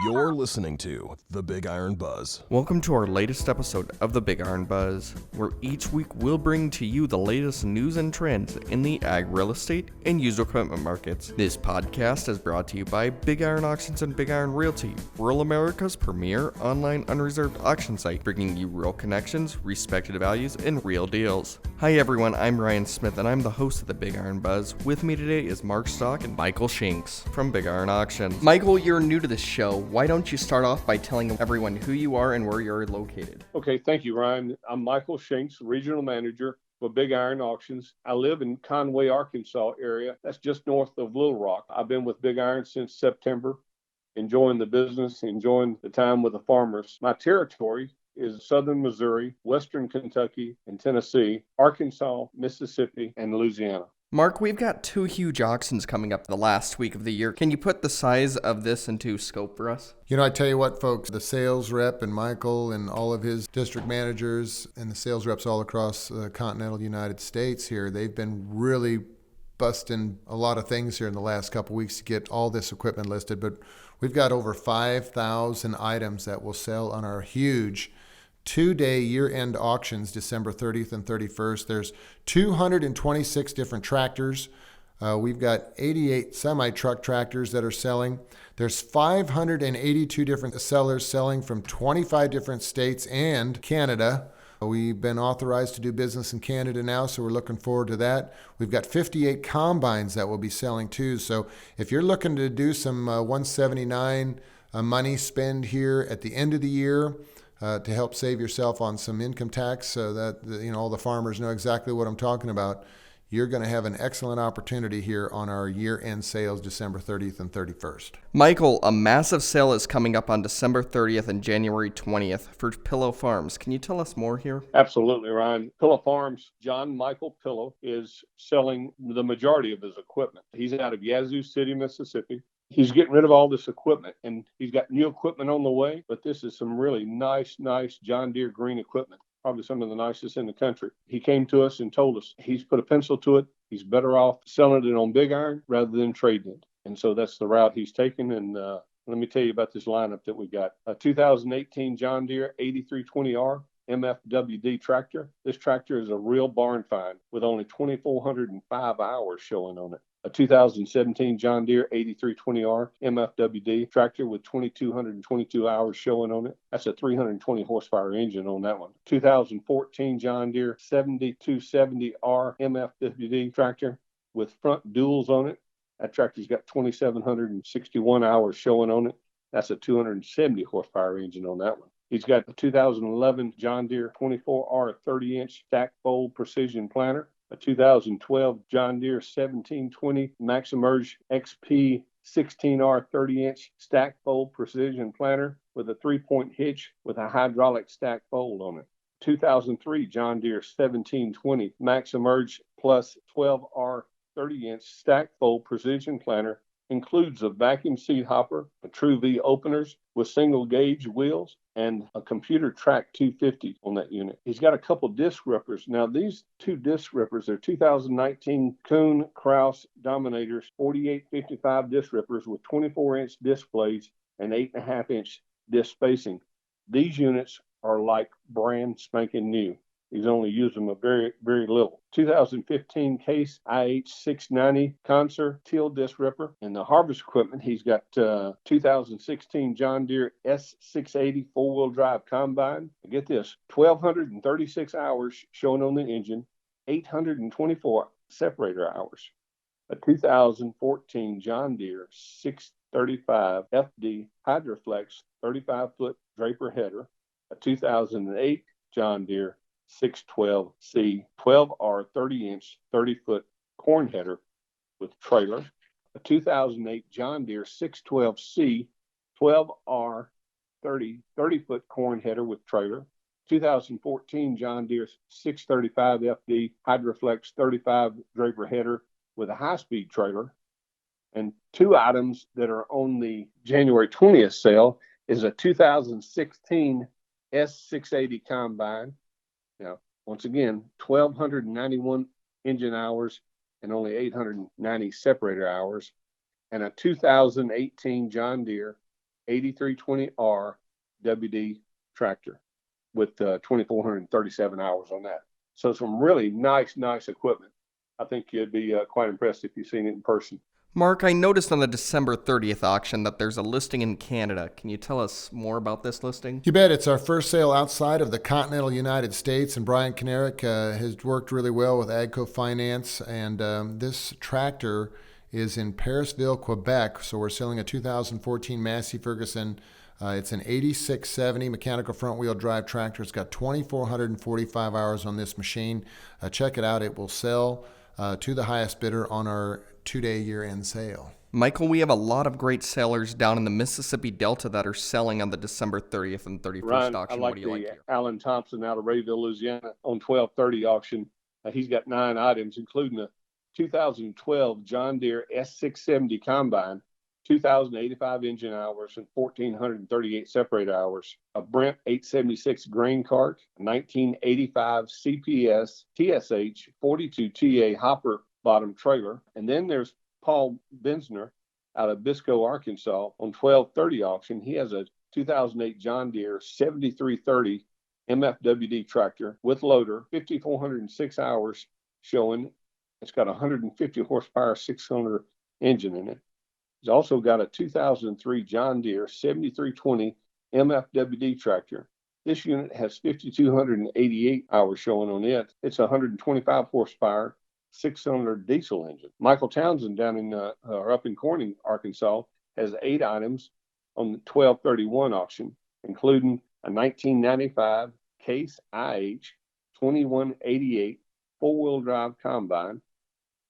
You're listening to The Big Iron Buzz. Welcome to our latest episode of The Big Iron Buzz, where each week we'll bring to you the latest news and trends in the ag, real estate, and used equipment markets. This podcast is brought to you by Big Iron Auctions and Big Iron Realty, rural America's premier online unreserved auction site, bringing you real connections, respected values, and real deals. Hi everyone, I'm Ryan Smith and I'm the host of The Big Iron Buzz. With me today is Mark Stock and Michael Shinks from Big Iron Auctions. Michael, you're new to the show. Why don't you start off by telling everyone who you are and where you're located? Okay, thank you, Ryan. I'm Michael Shinks, Regional Manager for Big Iron Auctions. I live in Conway, Arkansas area. That's just north of Little Rock. I've been with Big Iron since September, enjoying the business, enjoying the time with the farmers. My territory is southern Missouri, western Kentucky and Tennessee, Arkansas, Mississippi, and Louisiana. Mark, we've got two huge auctions coming up the last week of the year. Can you put the size of this into scope for us? You know, I tell you what, folks, the sales rep and Michael and all of his district managers and the sales reps all across the continental United States here, they've been really busting a lot of things here in the last couple of weeks to get all this equipment listed. But we've got over 5,000 items that will sell on our huge two-day year-end auctions, December 30th and 31st. There's 226 different tractors. We've got 88 semi-truck tractors that are selling. There's 582 different sellers selling from 25 different states and Canada. We've been authorized to do business in Canada now, so we're looking forward to that. We've got 58 combines that will be selling too. So if you're looking to do some 179 money spend here at the end of the year, to help save yourself on some income tax so that all the farmers know exactly what I'm talking about, you're going to have an excellent opportunity here on our year-end sales December 30th and 31st. Michael, a massive sale is coming up on December 30th and January 20th for Pillow Farms. Can you tell us more here? Absolutely, Ryan. Pillow Farms, John Michael Pillow, is selling the majority of his equipment. He's out of Yazoo City, Mississippi. He's getting rid of all this equipment, and he's got new equipment on the way, but this is some really nice John Deere green equipment, probably some of the nicest in the country. He came to us and told us he's put a pencil to it. He's better off selling it on Big Iron rather than trading it. And so that's the route he's taken. And let me tell you about this lineup that we got. A 2018 John Deere 8320R Mfwd tractor. This tractor is a real barn find with only 2,405 hours showing on it. A 2017 John Deere 8320R Mfwd tractor with 2,222 hours showing on it. That's a 320 horsepower engine on that one. 2014 John Deere 7270R Mfwd tractor with front duals on it. That tractor's got 2,761 hours showing on it. That's a 270 horsepower engine on that one. He's got a 2011 John Deere 24R 30-inch stack fold precision planter. A 2012 John Deere 1720 Maximerge XP 16R 30-inch stack fold precision planter with a 3-point hitch with a hydraulic stack fold on it. 2003 John Deere 1720 Maximerge Plus 12R 30-inch stack fold precision planter includes a vacuum seed hopper, a True V openers with single gauge wheels, and a computer track 250 on that unit. He's got a couple disc rippers. Now these two disc rippers are 2019 Kuhn Krause Dominators 4855 disc rippers with 24-inch disc blades and 8.5-inch disc spacing. These units are like brand spanking new. He's only used them a very, very little. 2015 Case IH690 Conser Teal Disc Ripper. In the harvest equipment, he's got 2016 John Deere S680 four-wheel drive combine. Get this, 1,236 hours showing on the engine, 824 separator hours. A 2014 John Deere 635 FD Hydroflex 35-foot Draper header. A 2008 John Deere 612C 12R 30-inch 30-foot corn header with trailer. A 2008 John Deere 612C 12R 30-foot corn header with trailer. 2014 John Deere 635 FD Hydroflex 35 Draper header with a high-speed trailer. And two items that are on the January 20th sale is a 2016 S680 combine. Now, once again, 1,291 engine hours and only 890 separator hours, and a 2018 John Deere 8320R WD tractor with 2,437 hours on that. So some really nice equipment. I think you'd be quite impressed if you've seen it in person. Mark, I noticed on the December 30th auction that there's a listing in Canada. Can you tell us more about this listing? You bet. It's our first sale outside of the continental United States, and Brian Kanarick has worked really well with AGCO Finance, and this tractor is in Parisville, Quebec. So we're selling a 2014 Massey Ferguson. It's an 8670 mechanical front-wheel drive tractor. It's got 2,445 hours on this machine. Check it out. It will sell to the highest bidder on our 2-day year-end sale. Michael, we have a lot of great sellers down in the Mississippi Delta that are selling on the December 30th and 31st Ryan, auction. I like Alan Thompson out of Rayville, Louisiana on 1230 auction. He's got 9 items, including a 2012 John Deere S670 combine, 2,085 engine hours and 1,438 separator hours, a Brent 876 grain cart, 1985 CPS TSH 42 TA hopper bottom trailer. And then there's Paul Bensner out of Bisco, Arkansas on 1230 auction. He has a 2008 John Deere 7330 Mfwd tractor with loader, 5,406 hours showing. It's got 150 horsepower, 6-cylinder engine in it. He's also got a 2003 John Deere 7320 Mfwd tractor. This unit has 5,288 hours showing on it. It's 125 horsepower, 6-cylinder diesel engine. Michael Townsend down in up in Corning, Arkansas, has 8 items on the 1231 auction, including a 1995 Case IH 2188 four-wheel drive combine,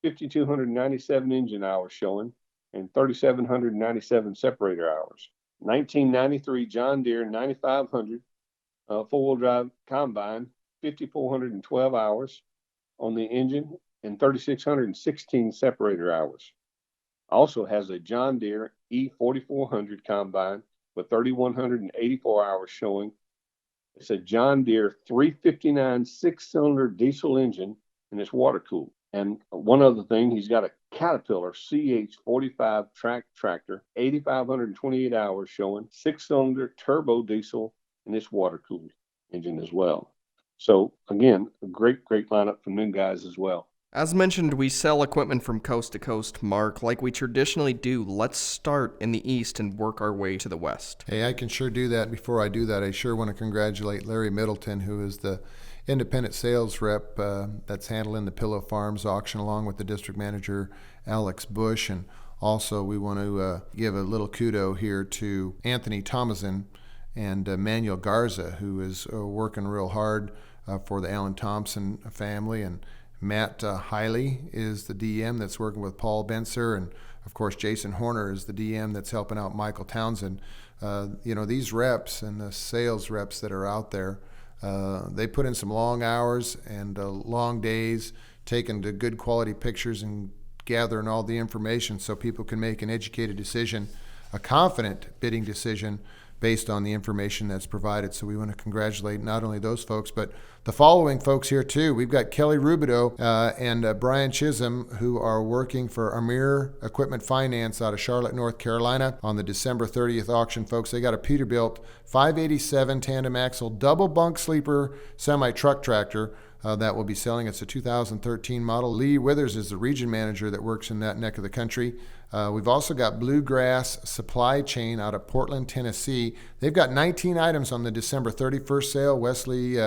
5,297 engine hours showing, and 3,797 separator hours. 1993 John Deere 9500 four-wheel drive combine, 5,412 hours on the engine and 3,616 separator hours. Also has a John Deere E4400 combine with 3,184 hours showing. It's a John Deere 359 6-cylinder diesel engine, and it's water cooled. And one other thing, he's got a Caterpillar CH45 tractor, 8,528 hours showing, 6-cylinder turbo diesel, and it's water cooled engine as well. So again, a great lineup from them guys as well. As mentioned, we sell equipment from coast to coast, Mark, like we traditionally do. Let's start in the east and work our way to the west. Hey, I can sure do that. Before I do that, I sure want to congratulate Larry Middleton, who is the independent sales rep that's handling the Pillow Farms auction, along with the district manager, Alex Bush. And also we want to give a little kudo here to Anthony Thomason and Manuel Garza, who is working real hard for the Alan Thompson family. And Matt Hiley is the DM that's working with Paul Benser, and of course Jason Horner is the DM that's helping out Michael Townsend. These reps and the sales reps that are out there, they put in some long hours and long days, taking the good quality pictures and gathering all the information so people can make an educated decision, a confident bidding decision based on the information that's provided. So we want to congratulate not only those folks, but the following folks here too. We've got Kelly Rubidoux and Brian Chisholm, who are working for Amir Equipment Finance out of Charlotte, North Carolina on the December 30th auction, folks. They got a Peterbilt 587 tandem axle double bunk sleeper semi-truck tractor that will be selling. It's a 2013 model. Lee Withers is the region manager that works in that neck of the country. We've also got Bluegrass Supply Chain out of Portland, Tennessee. They've got 19 items on the December 31st sale. Wesley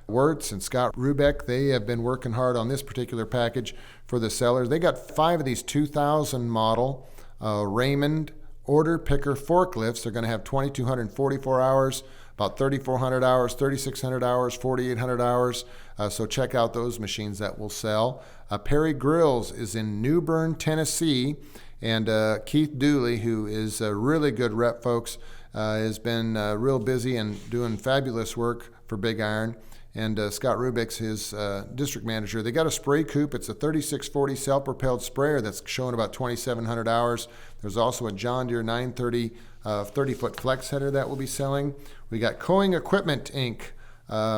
Wirtz and Scott Rubeck, they have been working hard on this particular package for the sellers. They got 5 of these 2000 model Raymond order picker forklifts. They're going to have 2,244 hours, about 3,400 hours, 3,600 hours, 4,800 hours. So check out those machines that will sell. Perry Grills is in New Bern, Tennessee. And Keith Dooley, who is a really good rep, folks, has been real busy and doing fabulous work for BigIron. And Scott Rubick's his district manager. They got a spray coupe. It's a 3640 self-propelled sprayer that's showing about 2,700 hours. There's also a John Deere 930 30-foot flex header that will be selling. We got Coing Equipment, Inc.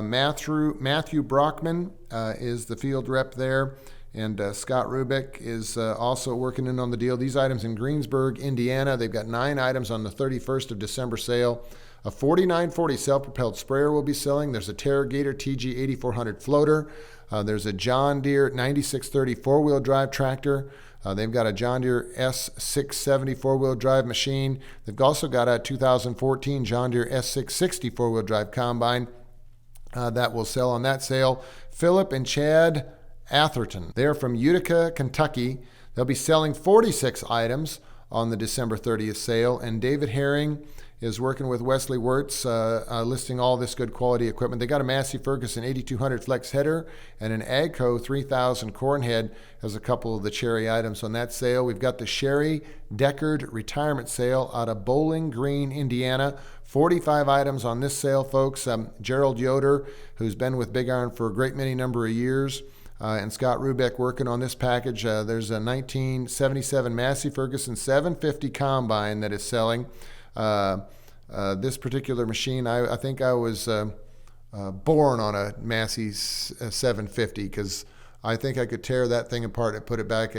Matthew Brockman is the field rep there. And Scott Rubick is also working in on the deal. These items in Greensburg, Indiana. They've got 9 items on the 31st of December sale. A 4940 self-propelled sprayer will be selling. There's a Terragator TG 8400 floater. There's a John Deere 9630 four-wheel drive tractor. They've got a John Deere S670 four-wheel drive machine. They've also got a 2014 John Deere S660 four-wheel drive combine that will sell on that sale. Philip and Chad Atherton. They're from Utica, Kentucky. They'll be selling 46 items on the December 30th sale. And David Herring is working with Wesley Wirtz, listing all this good quality equipment. They got a Massey Ferguson 8200 flex header and an Agco 3000 corn head as a couple of the cherry items on that sale. We've got the Sherry Deckard retirement sale out of Bowling Green, Indiana. 45 items on this sale, folks. Gerald Yoder, who's been with BigIron for a great many number of years, and Scott Rubeck working on this package. There's a 1977 Massey Ferguson 750 combine that is selling. This particular machine, I think I was born on a Massey 750 because I think I could tear that thing apart and put it back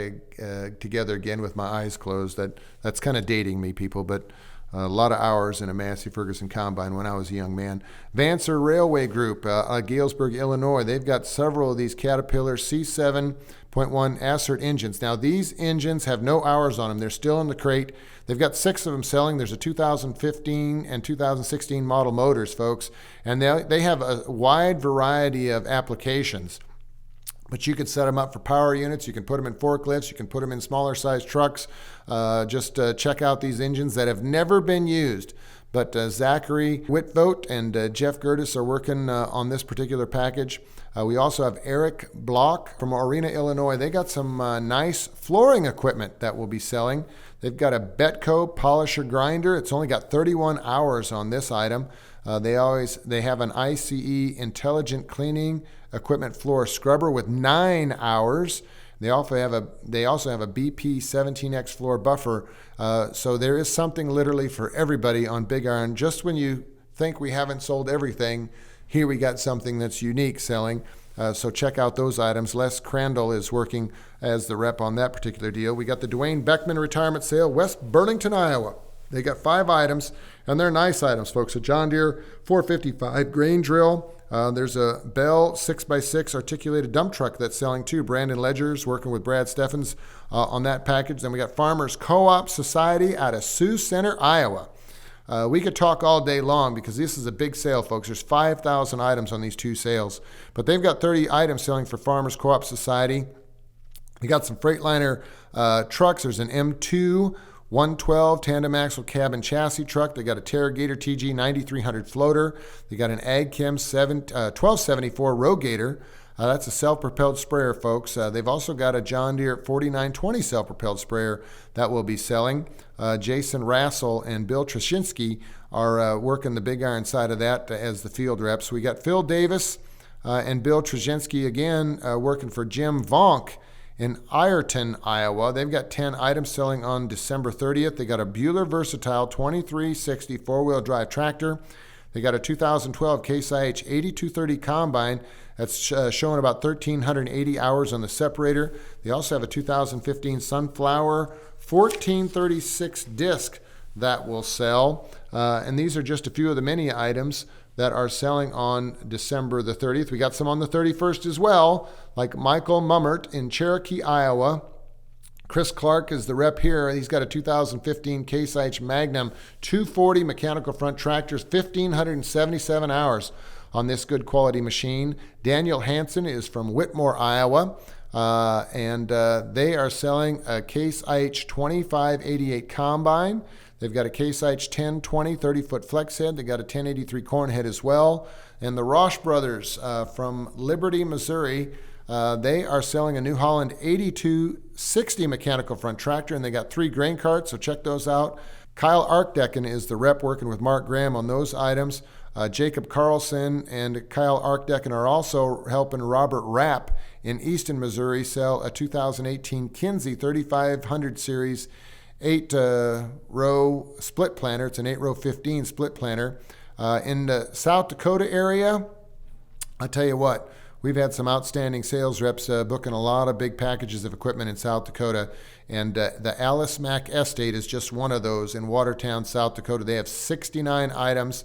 together again with my eyes closed. That's kind of dating me, people, but a lot of hours in a Massey Ferguson combine when I was a young man. Vancer Railway Group, Galesburg, Illinois. They've got several of these Caterpillar C7.1 Assert engines. Now, these engines have no hours on them. They're still in the crate. They've got 6 of them selling. There's a 2015 and 2016 model motors, folks. And they have a wide variety of applications. But you can set them up for power units. You can put them in forklifts. You can put them in smaller sized trucks. Just check out these engines that have never been used. But Zachary Whitvote and Jeff Gertis are working on this particular package. We also have Eric Block from Arena, Illinois. They got some nice flooring equipment that will be selling. They've got a Betco polisher grinder. It's only got 31 hours on this item. They have an ICE intelligent cleaning equipment floor scrubber with 9 hours. They also have a BP 17X floor buffer. So there is something literally for everybody on BigIron. Just when you think we haven't sold everything, here we got something that's unique selling. So check out those items. Les Crandall is working as the rep on that particular deal. We got the Dwayne Beckman retirement sale, West Burlington, Iowa. They got 5 items, and they're nice items, folks. A John Deere 455 grain drill. There's a Bell 6x6 articulated dump truck that's selling too. Brandon Ledger's working with Brad Steffens on that package. Then we got Farmers Co-op Society out of Sioux Center, Iowa. We could talk all day long because this is a big sale, folks. There's 5,000 items on these 2 sales. But they've got 30 items selling for Farmers Co-op Society. We got some Freightliner trucks. There's an M2 112 tandem axle cab and chassis truck. They got a Terragator TG 9300 floater. They got an AgChem 1274 Rogator. That's a self-propelled sprayer, folks. They've also got a John Deere 4920 self-propelled sprayer that will be selling. Jason Rassel and Bill Trashinsky are working the BigIron side of that as the field reps. We got Phil Davis and Bill Trashinsky again working for Jim Vonk in Ironton, Iowa. They've got 10 items selling on December 30th. They got a Bueller Versatile 2360 four-wheel drive tractor. They got a 2012 Case IH 8230 combine that's showing about 1,380 hours on the separator. They also have a 2015 Sunflower 1436 disc that will sell. And these are just a few of the many items that are selling on December the 30th. We got some on the 31st as well, like Michael Mummert in Cherokee, Iowa. Chris Clark is the rep here. He's got a 2015 Case IH Magnum 240 mechanical front tractors, 1,577 hours on this good quality machine. Daniel Hansen is from Whitmore, Iowa, and they are selling a Case IH 2588 combine. They've got a Case IH 1020 30-foot flex head. They got a 1083 corn head as well. And the Roche brothers from Liberty, Missouri, they are selling a New Holland 8260 mechanical front tractor, and they got 3 grain carts, so check those out. Kyle Arkdecken is the rep working with Mark Graham on those items. Jacob Carlson and Kyle Arkdecken are also helping Robert Rapp in Easton, Missouri sell a 2018 Kinsey 3500 series 8-row split planter. It's an 8-row 15 split planter. In the South Dakota area, I tell you what, we've had some outstanding sales reps booking a lot of big packages of equipment in South Dakota. And the Alice Mack Estate is just one of those in Watertown, South Dakota. They have 69 items.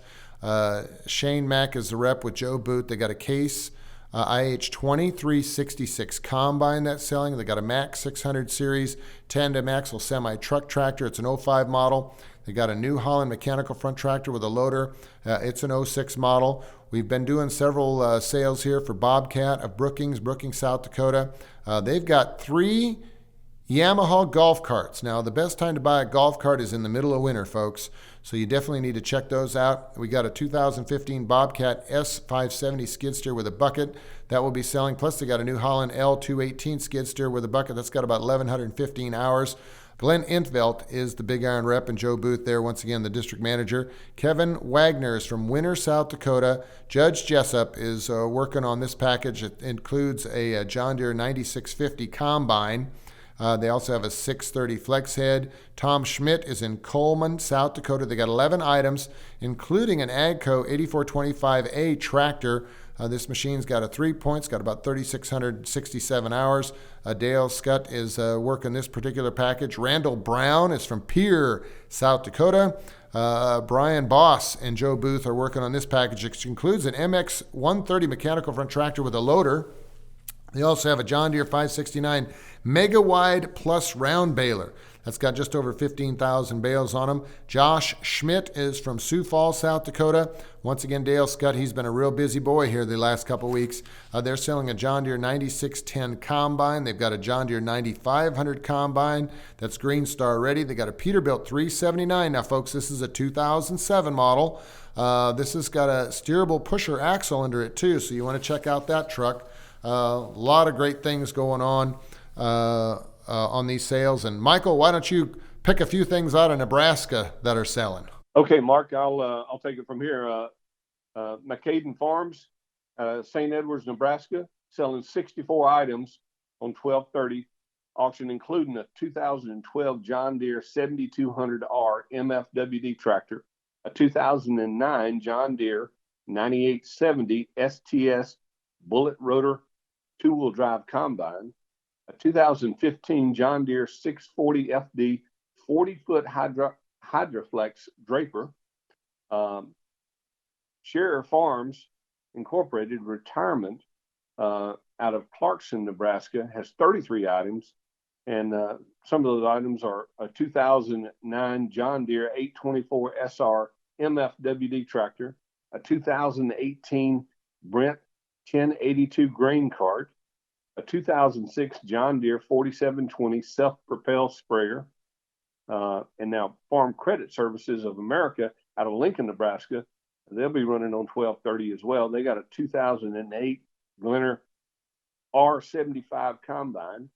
Shane Mack is the rep with Joe Booth. They got a Case IH 2366 combine that's selling. They got a Mack 600 series tandem axle semi-truck tractor. It's an 05 model. They got a New Holland mechanical front tractor with a loader. It's an 06 model. We've been doing several sales here for Bobcat of Brookings, South Dakota. They've got 3 Yamaha golf carts. Now, the best time to buy a golf cart is in the middle of winter, folks. So you definitely need to check those out. We got a 2015 Bobcat S570 skid steer with a bucket that will be selling. Plus, they got a New Holland L218 skid steer with a bucket that's got about 1,115 hours. Glenn Intveld is the Big Iron rep, and Joe Booth there, once again, the district manager. Kevin Wagner is from Winter, South Dakota. Judge Jessup is working on this package. It includes a John Deere 9650 combine. They also have a 630 flex head. Tom Schmidt is in Coleman, South Dakota. They got 11 items, including an AGCO 8425A tractor. This machine's got a 3 points, got about 3,667 hours. Dale Scott is working this particular package. Randall Brown is from Pierre, South Dakota. Brian Boss and Joe Booth are working on this package, which includes an MX 130 mechanical front tractor with a loader. They also have a John Deere 569 Mega Wide Plus round baler. That's got just over 15,000 bales on them. Josh Schmidt is from Sioux Falls, South Dakota. Once again, Dale Scott, he's been a real busy boy here the last couple weeks. They're selling a John Deere 9610 combine. They've got a John Deere 9500 combine that's Green Star ready. They got a Peterbilt 379. Now, folks, this is a 2007 model. This has got a steerable pusher axle under it, too, so you want to check out that truck. A lot of great things going on these sales. And Michael, why don't you pick a few things out of Nebraska that are selling? Okay, Mark, I'll take it from here. McCaden Farms, St. Edwards, Nebraska, selling 64 items on 12/30 auction, including a 2012 John Deere 7200R MFWD tractor, a 2009 John Deere 9870 STS bullet rotor two-wheel drive combine, a 2015 John Deere 640 FD 40-foot Hydroflex draper. Scherer Farms Incorporated Retirement out of Clarkson, Nebraska, has 33 items, and some of those items are a 2009 John Deere 824 SR MFWD tractor, a 2018 Brent 1082 grain cart, a 2006 John Deere 4720 self-propel sprayer, and now Farm Credit Services of America out of Lincoln, Nebraska. They'll be running on 12/30 as well. They got a 2008 Glenner R75 combine.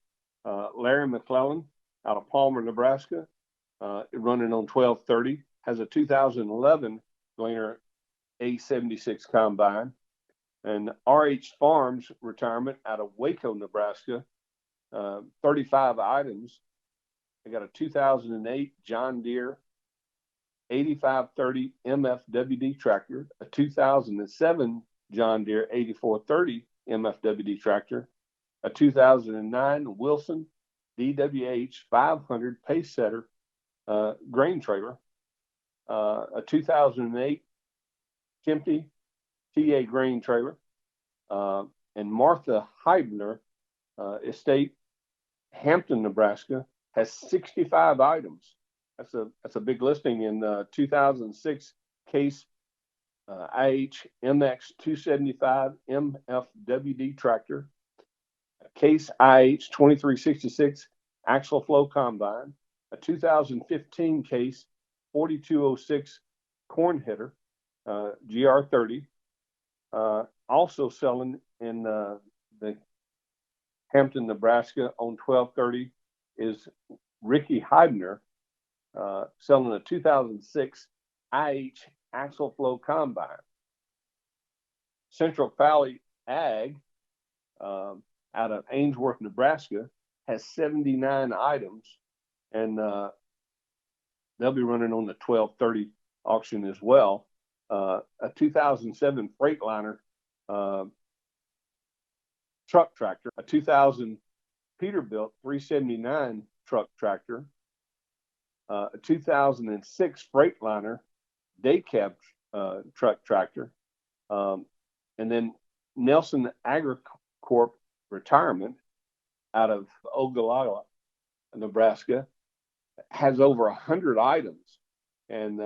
Larry McClellan out of Palmer, Nebraska, running on 12/30, has a 2011 Glenner A76 combine. And RH Farms Retirement out of Waco, Nebraska, 35 items. They got a 2008 John Deere 8530 MFWD tractor, a 2007 John Deere 8430 MFWD tractor, a 2009 Wilson DWH 500 pace setter grain trailer, a 2008 Kempty TA grain trailer, and Martha Heibner Estate, Hampton, Nebraska, has 65 items. That's a big listing. In 2006 Case IH MX 275 MFWD tractor, Case IH 2366 axle flow combine, a 2015 Case 4206 corn header GR30. Also selling in the Hampton, Nebraska on 12/30 is Ricky Heibner, selling a 2006 IH axle flow combine. Central Valley Ag out of Ainsworth, Nebraska, has 79 items, and they'll be running on the 12/30 auction as well. A 2007 Freightliner truck tractor, a 2000 Peterbilt 379 truck tractor, a 2006 Freightliner day cab truck tractor, and then Nelson AgriCorp Retirement out of Ogallala, Nebraska, has over 100 items, and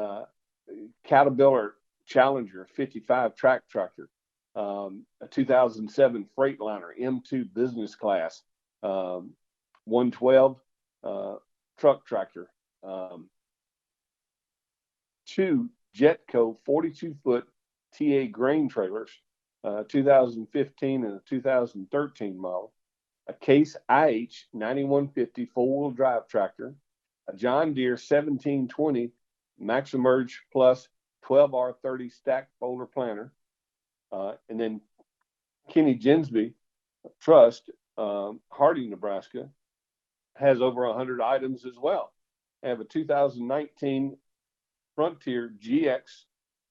Caterpillar Challenger 55 track tractor, a 2007 Freightliner M2 business class, 112 truck tractor, two Jetco 42-foot TA grain trailers, 2015 and a 2013 model, a Case IH 9150 four-wheel drive tractor, a John Deere 1720 Maximerge Plus 12R30 stack folder planter, and then Kenny Jinsby Trust, Harding, Nebraska, has over 100 items as well. They have a 2019 Frontier GX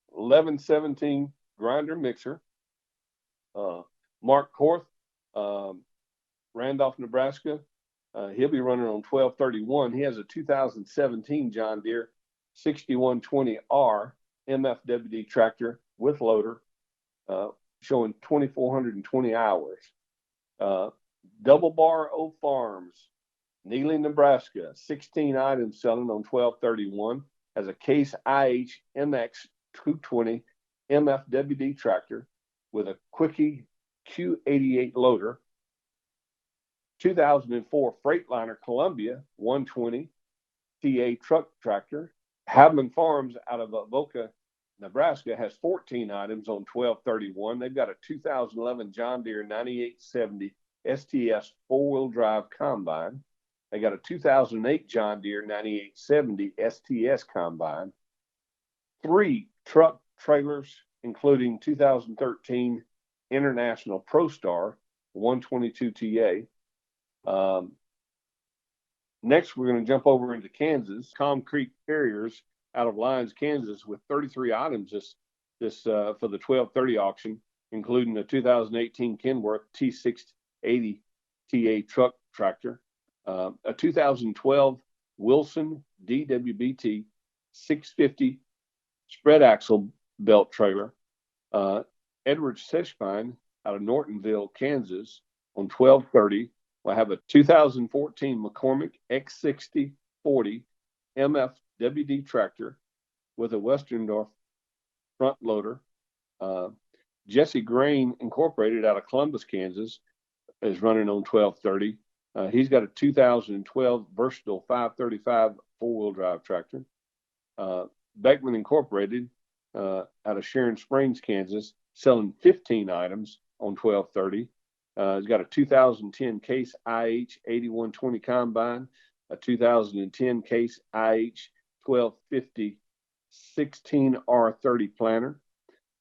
1117 grinder mixer. Mark Korth, Randolph, Nebraska, he'll be running on 1231. He has a 2017 John Deere 6120R Mfwd tractor with loader, showing 2,420 hours. Double Bar O Farms, Neely, Nebraska, 16 items selling on 1231, has a Case IH MX 220 Mfwd tractor with a Quickie Q88 loader. 2004 Freightliner Columbia 120 TA truck tractor. Habman Farms out of Avoca, Nebraska, has 14 items on 1231. They've got a 2011 John Deere 9870 STS four-wheel drive combine. They got a 2008 John Deere 9870 STS combine. 3 truck trailers, including 2013 International ProStar 122 TA. Next, we're going to jump over into Kansas. Calm Creek Carriers out of Lyons, Kansas, with 33 items this for the 1230 auction, including the 2018 Kenworth T680 TA truck tractor, a 2012 Wilson DWBT 650 spread axle belt trailer. Edward Seshpine out of Nortonville, Kansas, on 1230 will have a 2014 McCormick X60 40 MFWD tractor with a Westerndorf front loader. Jesse Grain Incorporated out of Columbus, Kansas, is running on 1230. He's got a 2012 Versatile 535 four-wheel drive tractor. Beckman Incorporated out of Sharon Springs, Kansas, selling 15 items on 1230. He's got a 2010 Case IH 8120 combine, a 2010 Case IH 1250 16R30 planter,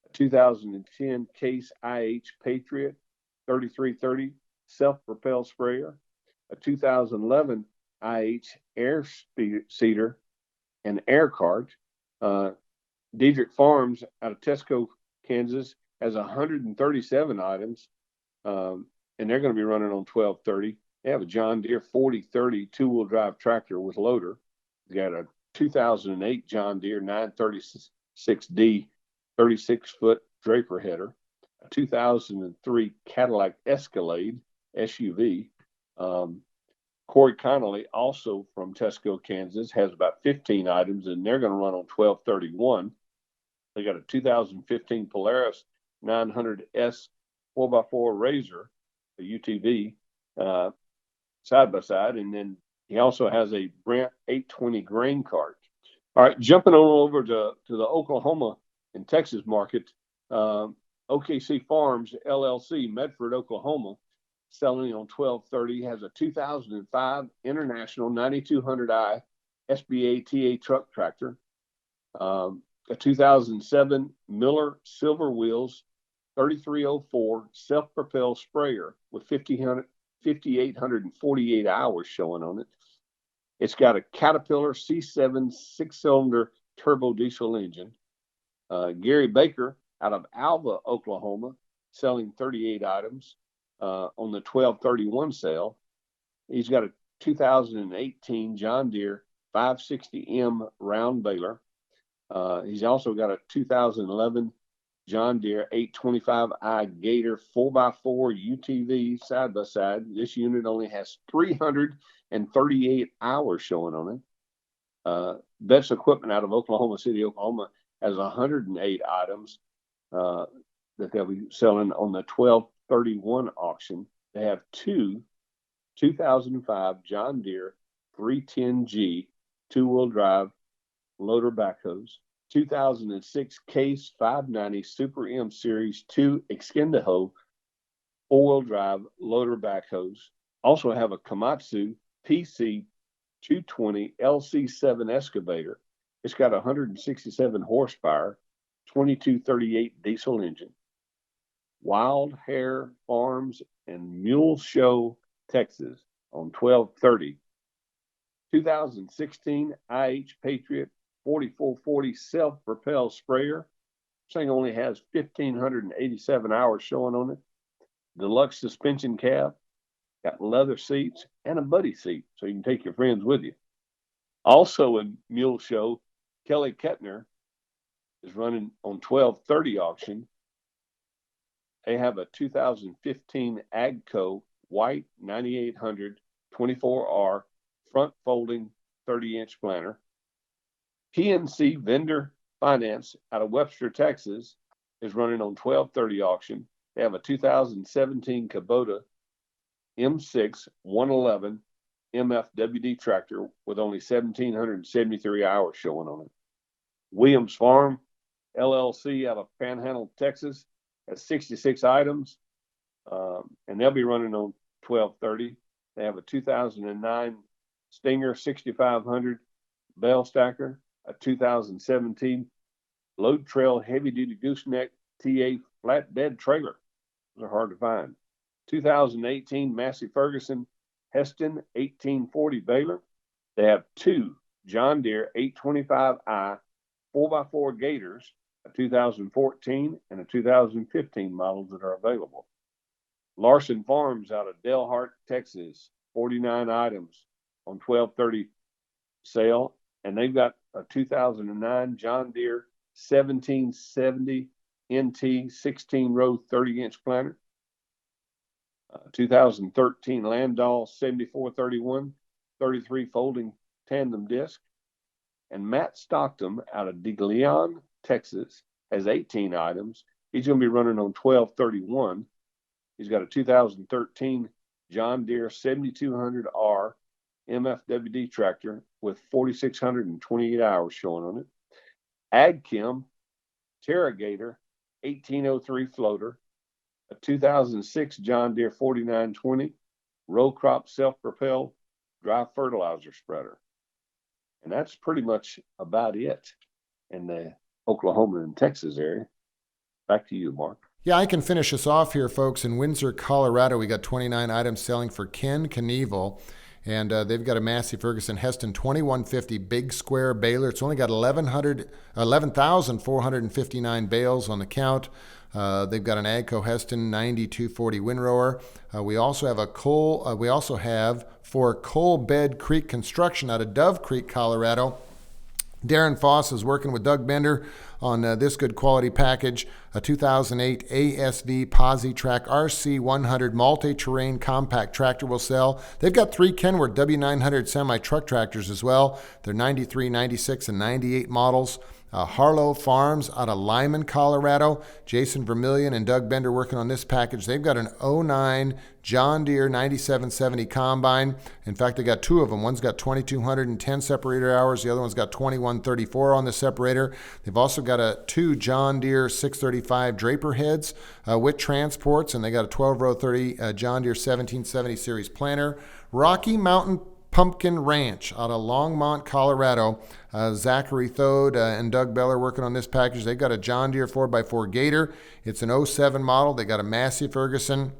a 2010 Case IH Patriot 3330 self-propelled sprayer, a 2011 IH air seeder and air cart. Diedrich Farms out of Tesco, Kansas, has 137 items, and they're going to be running on 1230. They have a John Deere 4030 two-wheel drive tractor with loader. They got a 2008 John Deere 936D 36-foot draper header, a 2003 Cadillac Escalade SUV. Corey Connolly, also from Tesco, Kansas, has about 15 items, and they're going to run on 1231. They got a 2015 Polaris 900S 4x4 Razor, a UTV, side by side, and then he also has a Brent 820 grain cart. All right, jumping on over to the Oklahoma and Texas market, OKC Farms LLC, Medford, Oklahoma, selling on 1230, has a 2005 International 9200i SBA TA truck tractor, a 2007 Miller Silver Wheels 3304 self-propelled sprayer with 5,848 hours showing on it. It's got a Caterpillar C7 six-cylinder turbo diesel engine. Gary Baker out of Alva, Oklahoma, selling 38 items. on the 1231 sale. He's got a 2018 John Deere 560M round baler. He's also got a 2011 John Deere 825i Gator 4x4 UTV side by side. This unit only has 338 hours showing on it. Best Equipment out of Oklahoma City, Oklahoma, has 108 items that they'll be selling on the 1231 auction. They have two 2005 John Deere 310G two-wheel drive loader backhoes, 2006 Case 590 Super M Series 2 Extend-A-Hoe four-wheel drive loader backhoes. Also have a Komatsu PC 220 LC7 excavator. It's got 167 horsepower, 2238 diesel engine. Wild Hare Farms in Mule Show, Texas on 1230. 2016 IH Patriot 4440 self-propelled sprayer. This thing only has 1,587 hours showing on it. Deluxe suspension cab. Got leather seats and a buddy seat, so you can take your friends with you. Also in Mule Show, Kelly Kettner is running on 1230 auction. They have a 2015 Agco white 9800 24R front folding 30-inch planter. PNC Vendor Finance out of Webster, Texas is running on 1230 auction. They have a 2017 Kubota M6 111 Mfwd tractor with only 1,773 hours showing on it. Williams Farm LLC out of Panhandle, Texas has 66 items, and they'll be running on 1230. They have a 2009 Stinger 6500 bell stacker, a 2017 Load Trail heavy duty gooseneck TA flatbed trailer. Those are hard to find. 2018 Massey Ferguson Heston 1840 baler. They have two John Deere 825i 4x4 Gators, a 2014 and a 2015 models that are available. Larson Farms out of Delhart, Texas, 49 items on 1230 sale, and they've got a 2009 John Deere 1770 NT 16 row 30-inch planter, 2013 Landau 7431 33 folding tandem disc, and Matt Stockton out of De Leon, Texas, has 18 items. He's going to be running on 1231. He's got a 2013 John Deere 7200R Mfwd tractor with 4,628 hours showing on it. AgChem Terragator 1803 floater, a 2006 John Deere 4920 row crop self-propelled dry fertilizer spreader. And that's pretty much about it in the Oklahoma and Texas area. Back to you, Mark. Yeah, I can finish us off here, folks. In Windsor, Colorado, we got 29 items selling for Ken Knievel. And they've got a Massey Ferguson Heston 2150 big square baler. It's only got 11,459 bales on the count. They've got an Agco Heston 9240 windrower. We also have for Coal Bed Creek Construction out of Dove Creek, Colorado. Darren Foss is working with Doug Bender on this good quality package, a 2008 ASV Posi-Track RC100 multi-terrain compact tractor will sell. They've got three Kenworth W900 semi-truck tractors as well. They're 93, 96, and 98 models. Harlow Farms out of Lyman, Colorado. Jason Vermillion and Doug Bender working on this package. They've got an 09 John Deere 9770 combine. In fact, they got two of them. One's got 2,210 separator hours. The other one's got 2,134 on the separator. They've also got two John Deere 635 draper heads with transports, and they got a 12-row 30 John Deere 1770 series planter. Rocky Mountain Pumpkin Ranch out of Longmont, Colorado. Zachary Thode and Doug Beller working on this package. They've got a John Deere 4x4 Gator. It's an 07 model. They got a Massey Ferguson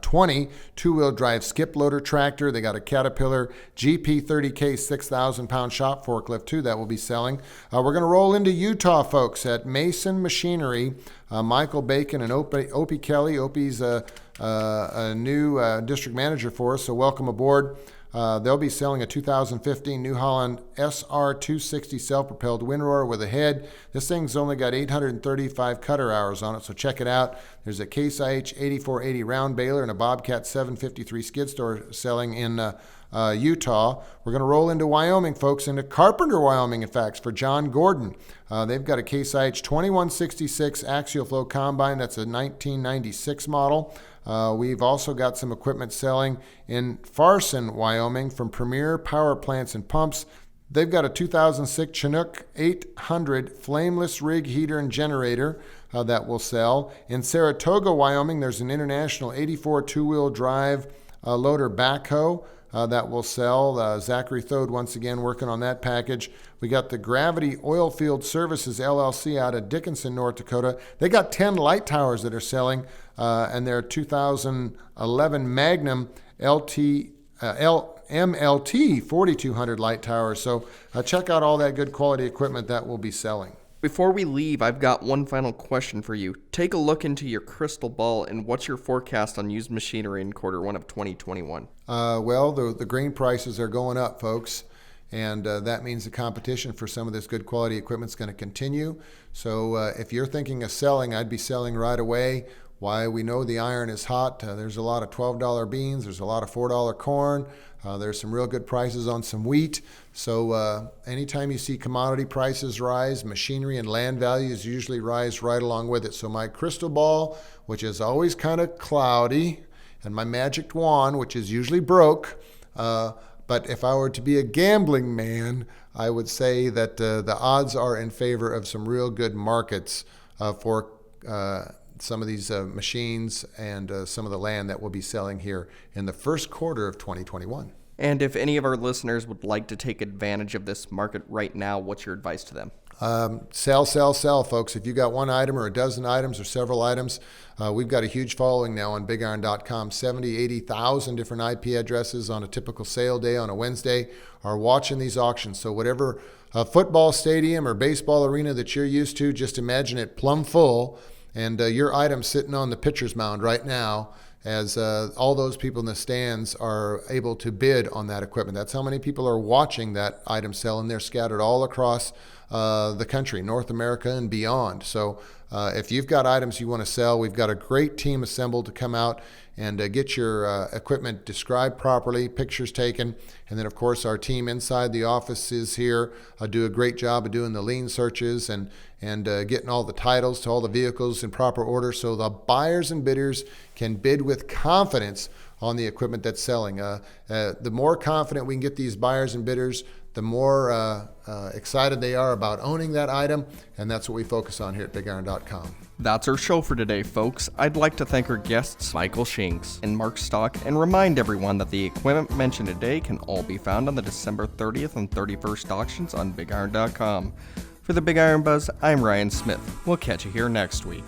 20 two-wheel drive skip loader tractor. They got a Caterpillar GP30K 6,000-pound shop forklift too that will be selling. We're going to roll into Utah, folks, at Mason Machinery. Michael Bacon and Opie Kelly. Opie's a new district manager for us, so welcome aboard. They'll be selling a 2015 New Holland SR260 self-propelled windrower with a head. This thing's only got 835 cutter hours on it, so check it out. There's a Case IH 8480 round baler and a Bobcat 753 skid steer selling in Utah. We're going to roll into Wyoming, folks, into Carpenter, Wyoming, in fact, for John Gordon. They've got a Case IH 2166 axial flow combine. That's a 1996 model. We've also got some equipment selling in Farson, Wyoming from Premier Power Plants and Pumps. They've got a 2006 Chinook 800 flameless rig heater and generator that will sell. In Saratoga, Wyoming, there's an International 84 two-wheel drive loader backhoe that will sell. Zachary Thode, once again, working on that package. We got the Gravity Oilfield Services LLC out of Dickinson, North Dakota. They got 10 light towers that are selling, and their 2011 Magnum MLT 4200 light towers. So check out all that good quality equipment that will be selling. Before we leave, I've got one final question for you. Take a look into your crystal ball, and what's your forecast on used machinery in Q1 of 2021? Well, the grain prices are going up, folks, and that means the competition for some of this good quality equipment is going to continue. So if you're thinking of selling, I'd be selling right away. Why? We know the iron is hot. There's a lot of $12 beans. There's a lot of $4 corn. There's some real good prices on some wheat. So anytime you see commodity prices rise, machinery and land values usually rise right along with it. So my crystal ball, which is always kind of cloudy, and my magic wand, which is usually broke, but if I were to be a gambling man, I would say that the odds are in favor of some real good markets for some of these machines and some of the land that we'll be selling here in the first quarter of 2021. And if any of our listeners would like to take advantage of this market right now, what's your advice to them? Sell, folks. If you got one item or a dozen items or several items, we've got a huge following now on BigIron.com. 70, 80,000 different IP addresses on a typical sale day on a Wednesday are watching these auctions. So whatever football stadium or baseball arena that you're used to, just imagine it plumb full. And your item sitting on the pitcher's mound right now as all those people in the stands are able to bid on that equipment. That's how many people are watching that item sell, and they're scattered all across the country, North America and beyond. So if you've got items you want to sell, we've got a great team assembled to come out and get your equipment described properly, pictures taken, and then of course our team inside the offices here do a great job of doing the lien searches and getting all the titles to all the vehicles in proper order so the buyers and bidders can bid with confidence on the equipment that's selling. The more confident we can get these buyers and bidders, the more excited they are about owning that item, and that's what we focus on here at BigIron.com. That's our show for today, folks. I'd like to thank our guests, Michael Shinks and Mark Stock, and remind everyone that the equipment mentioned today can all be found on the December 30th and 31st auctions on BigIron.com. For the Big Iron Buzz, I'm Ryan Smith. We'll catch you here next week.